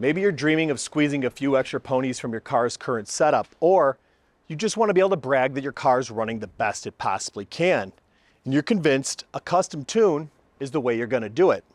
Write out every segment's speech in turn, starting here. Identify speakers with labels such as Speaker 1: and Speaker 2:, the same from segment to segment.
Speaker 1: Maybe you're dreaming of squeezing a few extra ponies from your car's current setup, or you just want to be able to brag that your car's running the best it possibly can. And you're convinced a custom tune is the way you're going to do it.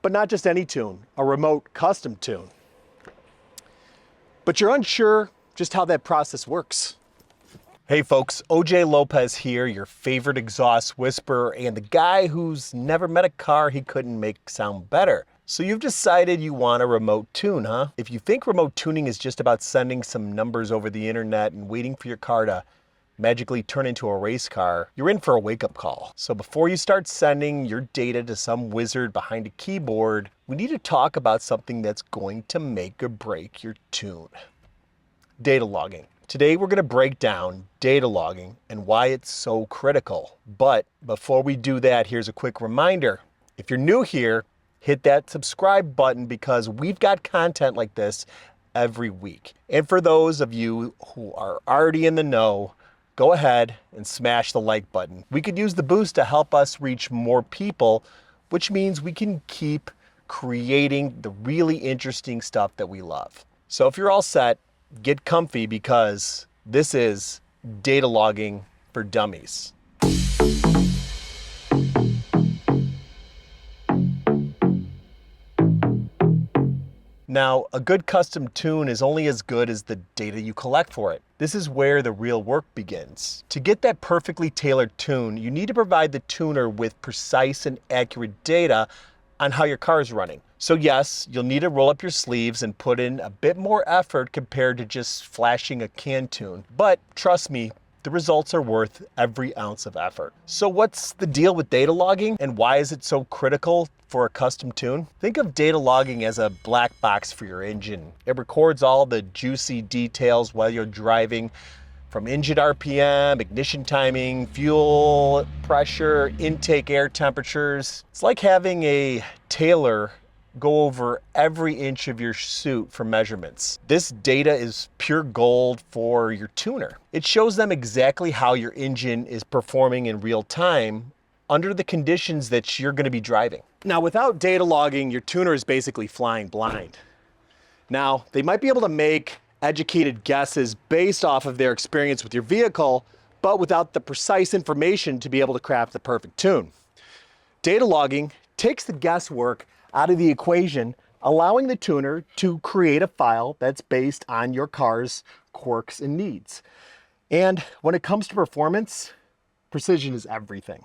Speaker 1: But not just any tune, a remote custom tune. But you're unsure just how that process works. Hey folks, OJ Lopez here, your favorite exhaust whisperer and the guy who's never met a car he couldn't make sound better. So you've decided you want a remote tune, huh? If you think remote tuning is just about sending some numbers over the internet and waiting for your car to magically turn into a race car, you're in for a wake-up call. So before you start sending your data to some wizard behind a keyboard, we need to talk about something that's going to make or break your tune. Data logging. Today we're going to break down data logging and why it's so critical. But before we do that, here's a quick reminder. If you're new here, hit that subscribe button because we've got content like this every week. And for those of you who are already in the know, go ahead and smash the like button. We could use the boost to help us reach more people, which means we can keep creating the really interesting stuff that we love. So if you're all set, get comfy because this is data logging for dummies. Now, a good custom tune is only as good as the data you collect for it. This is where the real work begins. To get that perfectly tailored tune, you need to provide the tuner with precise and accurate data on how your car is running. So yes, you'll need to roll up your sleeves and put in a bit more effort compared to just flashing a can tune. But trust me, the results are worth every ounce of effort. So what's the deal with data logging and why is it so critical for a custom tune? Think of data logging as a black box for your engine. It records all the juicy details while you're driving, from engine RPM, ignition timing, fuel pressure, intake air temperatures. It's like having a tailor go over every inch of your suit for measurements. This data is pure gold for your tuner. It shows them exactly how your engine is performing in real time under the conditions that you're going to be driving. Now, without data logging, your tuner is basically flying blind. Now, they might be able to make educated guesses based off of their experience with your vehicle, but without the precise information to be able to craft the perfect tune. Data logging takes the guesswork out of the equation, allowing the tuner to create a file that's based on your car's quirks and needs. And when it comes to performance, precision is everything.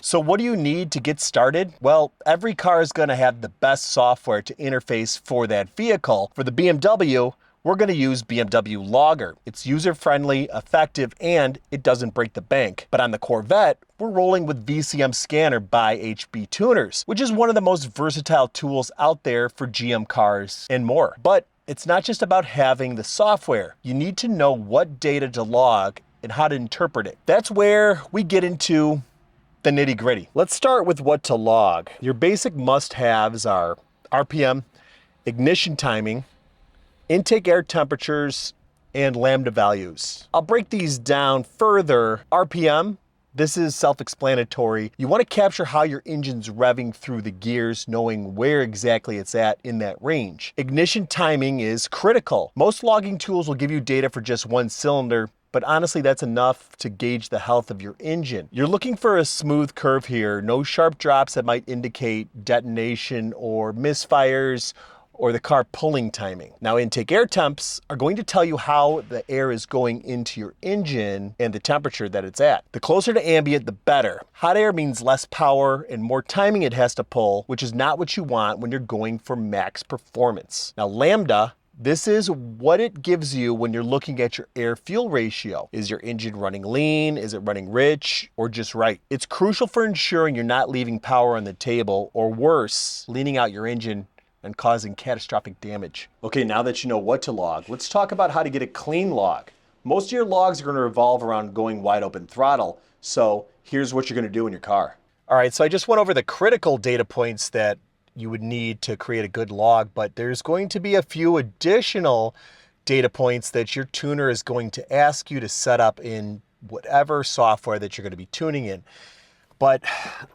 Speaker 1: So what do you need to get started? Well, every car is going to have the best software to interface for that vehicle. For the BMW, we're going to use BMW Logger. It's user-friendly, effective, and it doesn't break the bank. But on the Corvette, we're rolling with VCM Scanner by HB Tuners, which is one of the most versatile tools out there for GM cars and more. But it's not just about having the software. You need to know what data to log and how to interpret it. That's where we get into the nitty-gritty. Let's start with what to log. Your basic must-haves are RPM, ignition timing, intake air temperatures, and lambda values. I'll break these down further. RPM, this is self-explanatory. You want to capture how your engine's revving through the gears, knowing where exactly it's at in that range. Ignition timing is critical. Most logging tools will give you data for just one cylinder, but honestly, that's enough to gauge the health of your engine. You're looking for a smooth curve here, no sharp drops that might indicate detonation or misfires, or the car pulling timing. Now, intake air temps are going to tell you how the air is going into your engine and the temperature that it's at. The closer to ambient, the better. Hot air means less power and more timing it has to pull, which is not what you want when you're going for max performance. Now, lambda, this is what it gives you when you're looking at your air-fuel ratio. Is your engine running lean? Is it running rich? Or just right? It's crucial for ensuring you're not leaving power on the table, or worse, leaning out your engine and causing catastrophic damage. Okay, now that you know what to log, let's talk about how to get a clean log. Most of your logs are going to revolve around going wide open throttle, so here's what you're going to do in your car. All right, so I just went over the critical data points that you would need to create a good log, but there's going to be a few additional data points that your tuner is going to ask you to set up in whatever software that you're going to be tuning in. But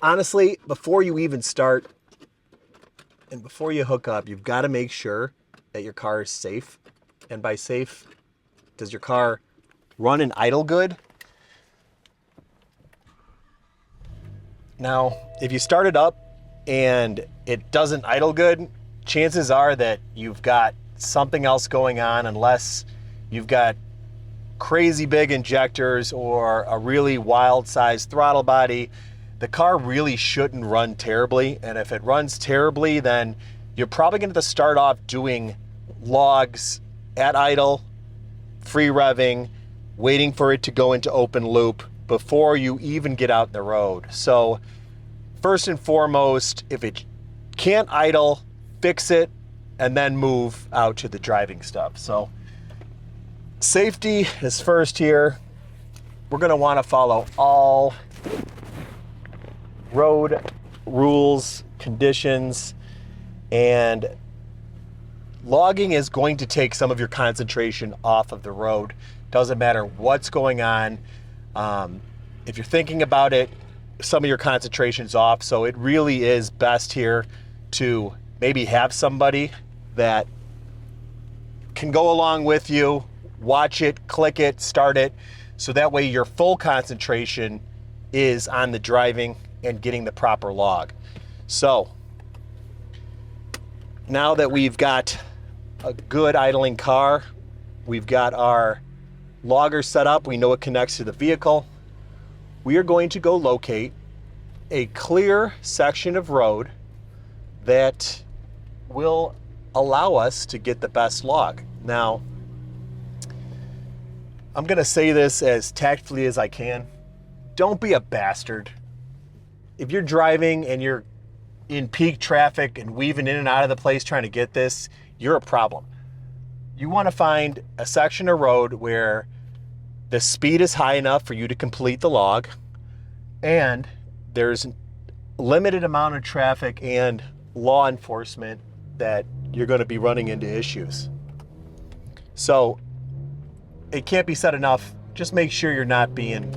Speaker 1: honestly, before you even start and before you hook up, you've got to make sure that your car is safe. And by safe, does your car run and idle good? Now, if you start it up and it doesn't idle good, chances are that you've got something else going on, unless you've got crazy big injectors or a really wild sized throttle body. The car really shouldn't run terribly, and if it runs terribly, then you're probably going to have to start off doing logs at idle, free revving, waiting for it to go into open loop before you even get out the road. So first and foremost, if it can't idle, fix it and then move out to the driving stuff. So safety is first here. We're going to want to follow all road rules, conditions, and logging is going to take some of your concentration off of the road. Doesn't matter what's going on. If you're thinking about it, some of your concentration's off. So it really is best here to maybe have somebody that can go along with you, watch it, click it, start it. So that way your full concentration is on the driving and getting the proper log. So now that we've got a good idling car, we've got our logger set up, we know it connects to the vehicle, we are going to go locate a clear section of road that will allow us to get the best log. Now, I'm going to say this as tactfully as I can. Don't be a bastard. If you're driving and you're in peak traffic and weaving in and out of the place trying to get this, you're a problem. You want to find a section of road where the speed is high enough for you to complete the log, and there's a limited amount of traffic and law enforcement that you're going to be running into issues. So it can't be said enough, just make sure you're not being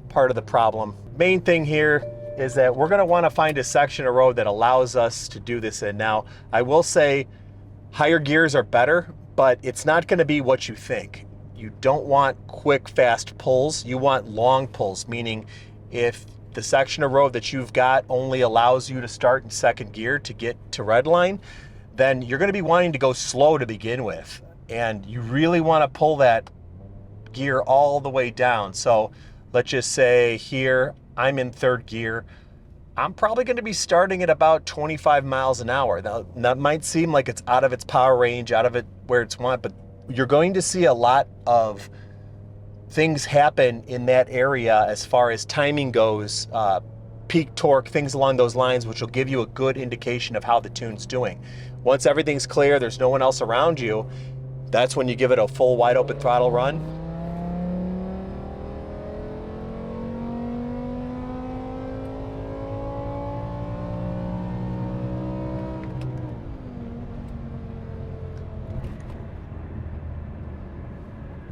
Speaker 1: part of the problem. Main thing here is that we're going to want to find a section of road that allows us to do this in. Now, I will say higher gears are better, but it's not going to be what you think. You don't want quick, fast pulls. You want long pulls, meaning if the section of road that you've got only allows you to start in second gear to get to red line, then you're going to be wanting to go slow to begin with. And you really want to pull that gear all the way down. So let's just say here, I'm in third gear. I'm probably going to be starting at about 25 miles an hour. Now, that might seem like it's out of its power range, out of it where it's want, but you're going to see a lot of things happen in that area as far as timing goes, peak torque, things along those lines, which will give you a good indication of how the tune's doing. Once everything's clear, there's no one else around you, that's when you give it a full wide open throttle run.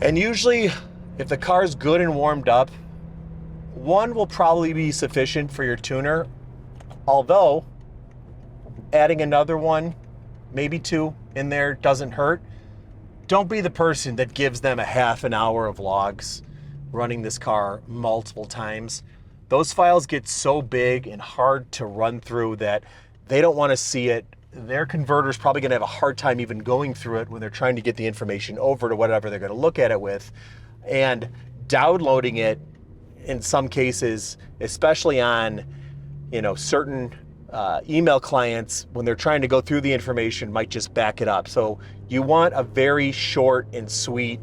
Speaker 1: And usually, if the car's good and warmed up, one will probably be sufficient for your tuner, although adding another one, maybe two in there doesn't hurt. Don't be the person that gives them a half an hour of logs running this car multiple times. Those files get so big and hard to run through that they don't want to see it. Their converter's probably going to have a hard time even going through it when they're trying to get the information over to whatever they're going to look at it with. And downloading it in some cases, especially on, certain email clients, when they're trying to go through the information, might just back it up. So you want a very short and sweet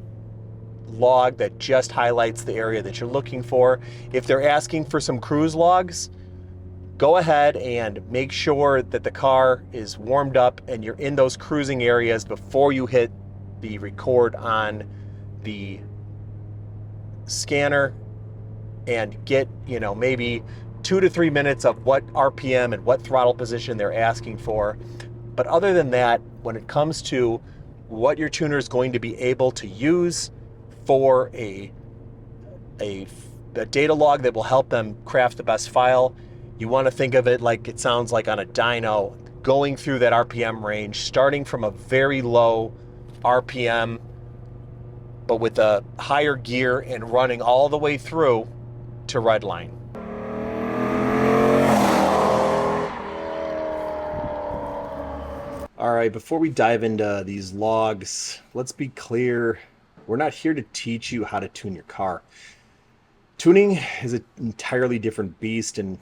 Speaker 1: log that just highlights the area that you're looking for. If they're asking for some cruise logs, go ahead and make sure that the car is warmed up and you're in those cruising areas before you hit the record on the scanner, and get, maybe 2 to 3 minutes of what RPM and what throttle position they're asking for. But other than that, when it comes to what your tuner is going to be able to use for a data log that will help them craft the best file, you want to think of it like it sounds like on a dyno. going through that RPM range, starting from a very low RPM, but with a higher gear and running all the way through to redline. All right, before we dive into these logs, let's be clear. We're not here to teach you how to tune your car. Tuning is an entirely different beast, and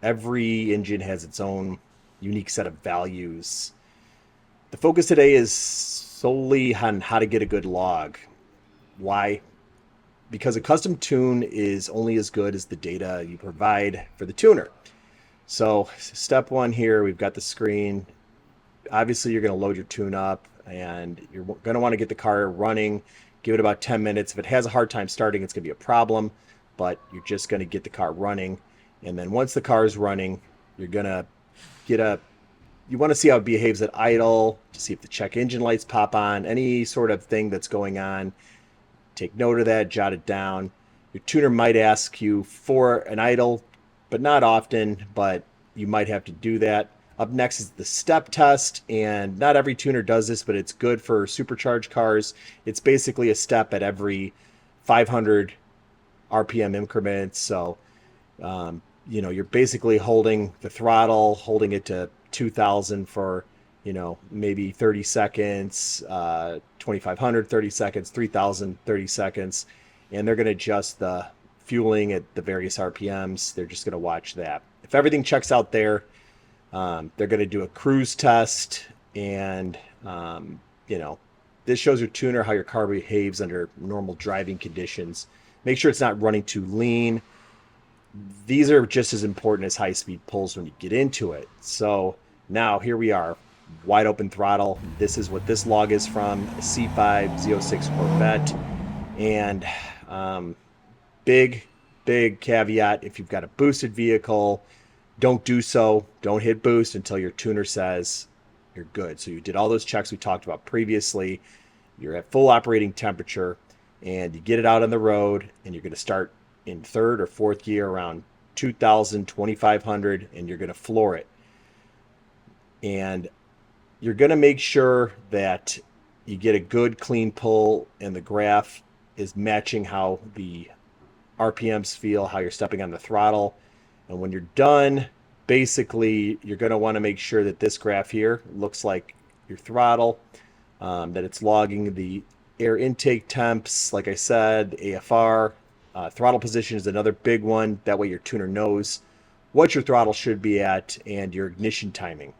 Speaker 1: every engine has its own unique set of values. The focus today is solely on how to get a good log. Why? Because a custom tune is only as good as the data you provide for the tuner. So step one here, we've got the screen. Obviously, you're going to load your tune up, and you're going to want to get the car running. Give it about 10 minutes. If it has a hard time starting, it's going to be a problem, but you're just going to get the car running. And then once the car is running, you're going to you want to see how it behaves at idle, to see if the check engine lights pop on, any sort of thing that's going on. Take note of that, jot it down. Your tuner might ask you for an idle, but not often, but you might have to do that. Up next is the step test, and not every tuner does this, but it's good for supercharged cars. It's basically a step at every 500 RPM increments. So, you're basically holding the throttle, holding it to 2,000 for, maybe 30 seconds, 2,500, 30 seconds, 3,000, 30 seconds. And they're going to adjust the fueling at the various RPMs. They're just going to watch that. If everything checks out there, they're going to do a cruise test, and this shows your tuner how your car behaves under normal driving conditions. Make sure it's not running too lean. These are just as important as high-speed pulls when you get into it. So now here we are, wide open throttle. This is what this log is from, a C5 Z06 Corvette. And big caveat, if you've got a boosted vehicle, don't do so. Don't hit boost until your tuner says you're good. So you did all those checks we talked about previously. You're at full operating temperature, and you get it out on the road, and you're going to start in third or fourth gear around 2,000, 2,500, and you're going to floor it. And you're going to make sure that you get a good clean pull, and the graph is matching how the RPMs feel, how you're stepping on the throttle. And when you're done, basically, you're going to want to make sure that this graph here looks like your throttle, that it's logging the air intake temps, like I said, the AFR. Throttle position is another big one. That way your tuner knows what your throttle should be at and your ignition timing.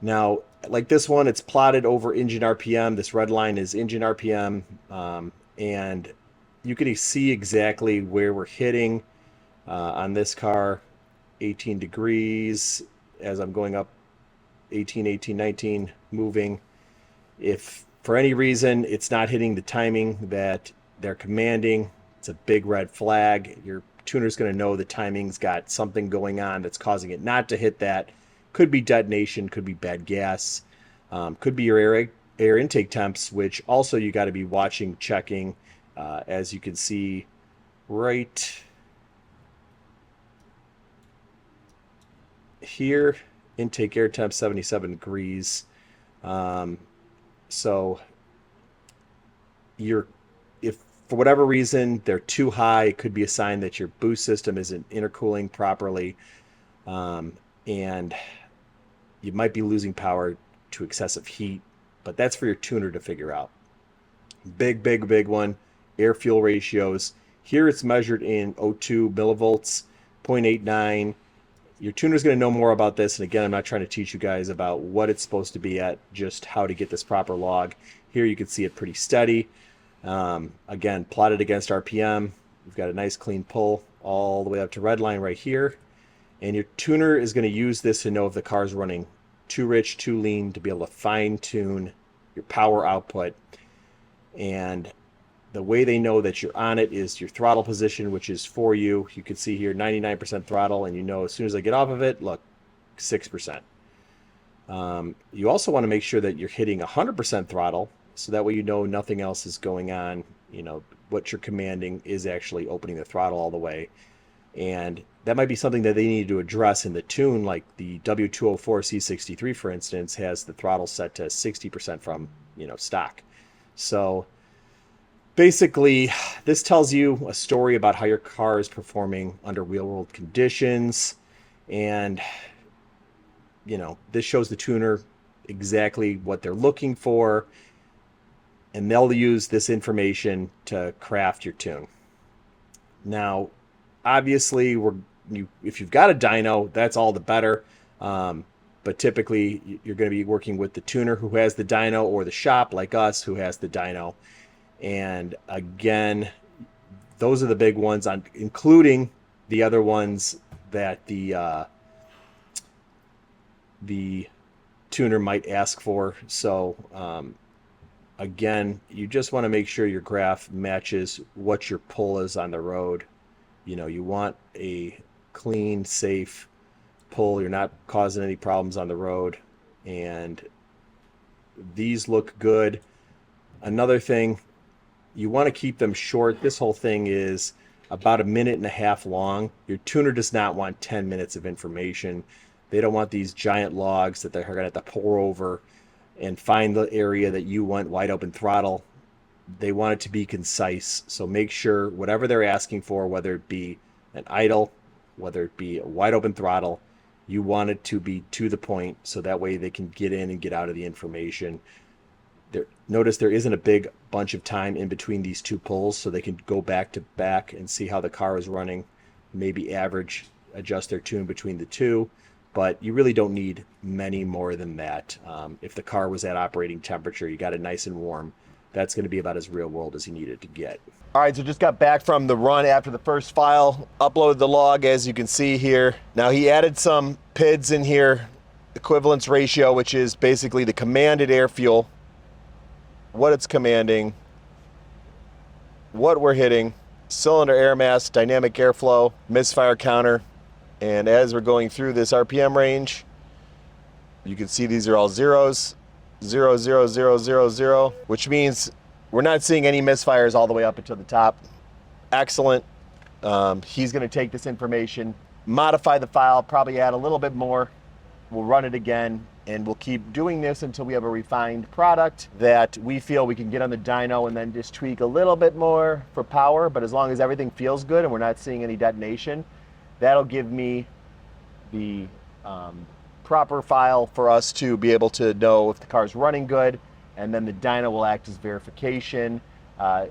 Speaker 1: Now, like this one, it's plotted over engine RPM. This red line is engine RPM, and you can see exactly where we're hitting. On this car, 18 degrees as I'm going up, 18, 19, moving. If for any reason it's not hitting the timing that they're commanding, it's a big red flag. Your tuner's going to know the timing's got something going on that's causing it not to hit that. Could be detonation, could be bad gas, could be your air intake temps, which also you got to be watching, checking, as you can see right here, intake air temp 77 degrees. So if for whatever reason they're too high, it could be a sign that your boost system isn't intercooling properly, and you might be losing power to excessive heat, but that's for your tuner to figure out. Big one, air fuel ratios. Here it's measured in O2 millivolts, 0.89. Your tuner's going to know more about this, and again, I'm not trying to teach you guys about what it's supposed to be at, just how to get this proper log. Here you can see it pretty steady. Again, plotted against RPM. We've got a nice clean pull all the way up to red line right here. And your tuner is going to use this to know if the car's running too rich, too lean, to be able to fine tune your power output. And the way they know that you're on it is your throttle position, which is for you. You can see here 99% throttle, and you know as soon as I get off of it, look, 6%. You also want to make sure that you're hitting 100% throttle, so that way you know nothing else is going on. What you're commanding is actually opening the throttle all the way. And that might be something that they need to address in the tune, like the W204C63, for instance, has the throttle set to 60% from, stock. So basically, this tells you a story about how your car is performing under real-world conditions. And, this shows the tuner exactly what they're looking for. And they'll use this information to craft your tune. Now, obviously, if you've got a dyno, that's all the better. But typically, you're going to be working with the tuner who has the dyno, or the shop like us who has the dyno. And again, those are the big ones, including the other ones that the tuner might ask for. So again, you just want to make sure your graph matches what your pull is on the road. You want a clean, safe pull. You're not causing any problems on the road. And these look good. Another thing, you want to keep them short. This whole thing is about 1.5 minutes long. Your tuner does not want 10 minutes of information. They don't want these giant logs that they're going to have to pour over and find the area that you want wide open throttle. They want it to be concise. So make sure whatever they're asking for, whether it be an idle, whether it be a wide open throttle, you want it to be to the point, so that way they can get in and get out of the information. Notice there isn't a big bunch of time in between these two pulls, so they can go back to back and see how the car is running, maybe average, adjust their tune between the two. But you really don't need many more than that. If the car was at operating temperature, you got it nice and warm, that's going to be about as real world as you need it to get. All right, so just got back from the run after the first file, uploaded the log as you can see here. Now he added some PIDs in here, equivalence ratio, which is basically the commanded air fuel, what it's commanding, what we're hitting, cylinder air mass, dynamic airflow, misfire counter. And as we're going through this RPM range, you can see these are all zeros, 0, 0, 0, 0, 0, which means we're not seeing any misfires all the way up until the top. Excellent. He's going to take this information, modify the file, probably add a little bit more. We'll run it again, and we'll keep doing this until we have a refined product that we feel we can get on the dyno and then just tweak a little bit more for power. But as long as everything feels good and we're not seeing any detonation, that'll give me the proper file for us to be able to know if the car's running good, and then the dyno will act as verification.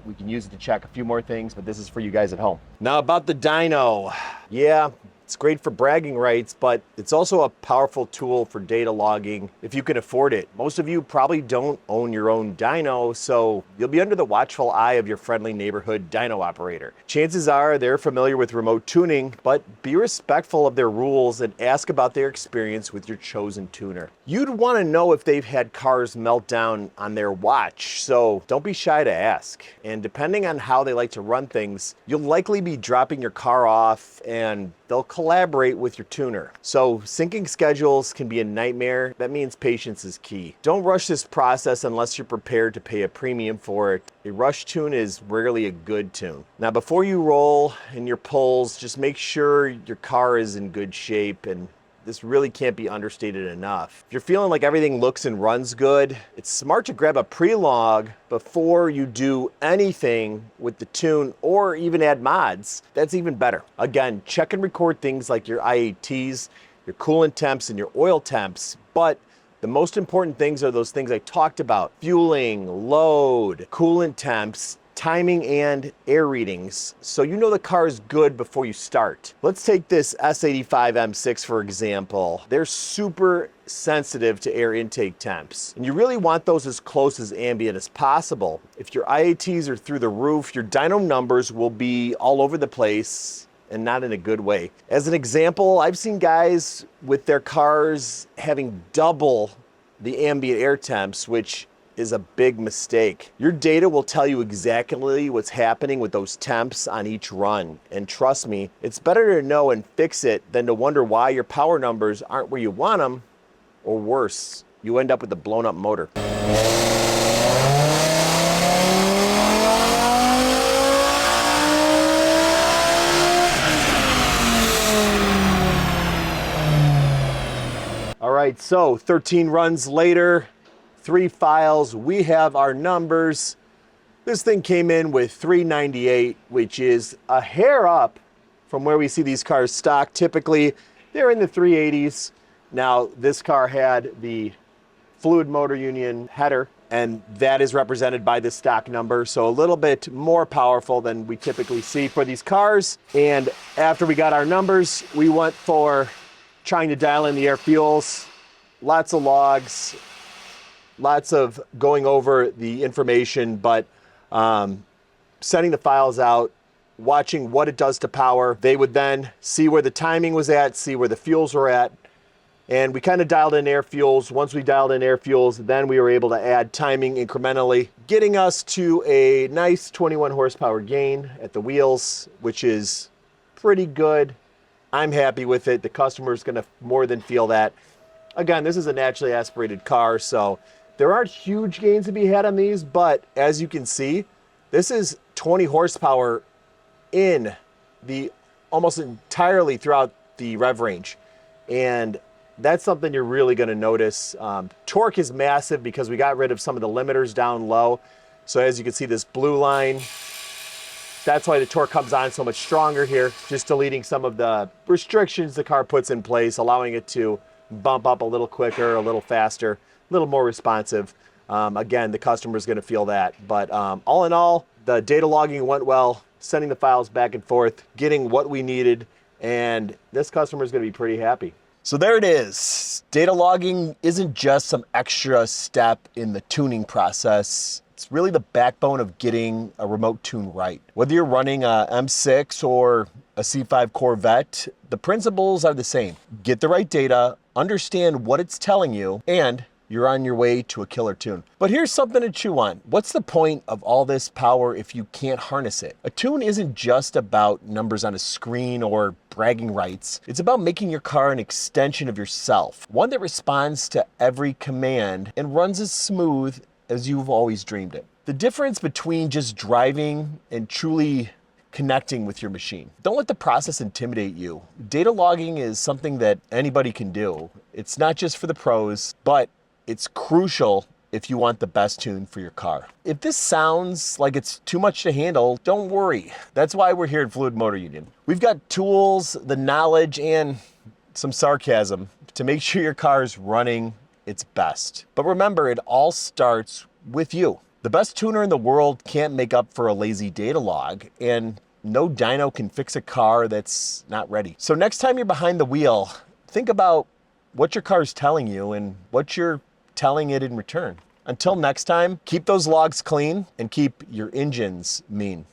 Speaker 1: We can use it to check a few more things, but this is for you guys at home. Now about the dyno. Yeah, it's great for bragging rights, but it's also a powerful tool for data logging if you can afford it. Most of you probably don't own your own dyno, so you'll be under the watchful eye of your friendly neighborhood dyno operator. Chances are they're familiar with remote tuning, but be respectful of their rules and ask about their experience with your chosen tuner. You'd want to know if they've had cars melt down on their watch, so don't be shy to ask. And depending on how they like to run things, you'll likely be dropping your car off and they'll collaborate with your tuner. So syncing schedules can be a nightmare. That means patience is key. Don't rush this process unless you're prepared to pay a premium for it. A rush tune is rarely a good tune. Now before you roll in your pulls, just make sure your car is in good shape, and this really can't be understated enough. If you're feeling like everything looks and runs good, it's smart to grab a pre-log before you do anything with the tune, or even add mods. That's even better. Again, check and record things like your IATs, your coolant temps, and your oil temps, but the most important things are those things I talked about: fueling, load, coolant temps, timing, and air readings, so you know the car is good before you start. Let's take this S85 M6 for example. They're super sensitive to air intake temps, and you really want those as close as ambient as possible. If your IATs are through the roof, your dyno numbers will be all over the place, and not in a good way. As an example, I've seen guys with their cars having double the ambient air temps, which is a big mistake. Your data will tell you exactly what's happening with those temps on each run. And trust me, it's better to know and fix it than to wonder why your power numbers aren't where you want them, or worse, you end up with a blown up motor. right, so 13 runs later, 3 files, we have our numbers. This thing came in with 398, which is a hair up from where we see these cars stock. Typically, they're in the 380s. Now, this car had the fluid MotorUnion header, and that is represented by the stock number. So a little bit more powerful than we typically see for these cars. And after we got our numbers, we went for trying to dial in the air fuels. Lots of logs, lots of going over the information, but sending the files out, watching what it does to power. They would then see where the timing was at, see where the fuels were at, and we kind of dialed in air fuels. Once we dialed in air fuels, then we were able to add timing incrementally, getting us to a nice 21 horsepower gain at the wheels, which is pretty good. I'm happy with it. The customer's gonna more than feel that. Again, this is a naturally aspirated car, so there aren't huge gains to be had on these, but as you can see, this is 20 horsepower in the almost entirely throughout the rev range. And that's something you're really gonna notice. Torque is massive because we got rid of some of the limiters down low. So as you can see, this blue line, that's why the torque comes on so much stronger here, just deleting some of the restrictions the car puts in place, allowing it to bump up a little quicker, a little faster, a little more responsive. Again, the customer's gonna feel that. But all in all, the data logging went well, sending the files back and forth, getting what we needed, and this customer's gonna be pretty happy. So there it is. Data logging isn't just some extra step in the tuning process. It's really the backbone of getting a remote tune right. Whether you're running a M6 or a C5 Corvette, the principles are the same. Get the right data, understand what it's telling you, and you're on your way to a killer tune. But here's something to chew on. What's the point of all this power if you can't harness it? A tune isn't just about numbers on a screen or bragging rights. It's about making your car an extension of yourself, one that responds to every command and runs as smooth as you've always dreamed it. The difference between just driving and truly connecting with your machine. Don't let the process intimidate you. Data logging is something that anybody can do. It's not just for the pros, but it's crucial if you want the best tune for your car. If this sounds like it's too much to handle, don't worry. That's why we're here at Fluid MotorUnion. We've got tools, the knowledge, and some sarcasm to make sure your car is running its best. But remember, it all starts with you. The best tuner in the world can't make up for a lazy data log, and no dyno can fix a car that's not ready. So next time you're behind the wheel, think about what your car's telling you and what you're telling it in return. Until next time, keep those logs clean and keep your engines mean.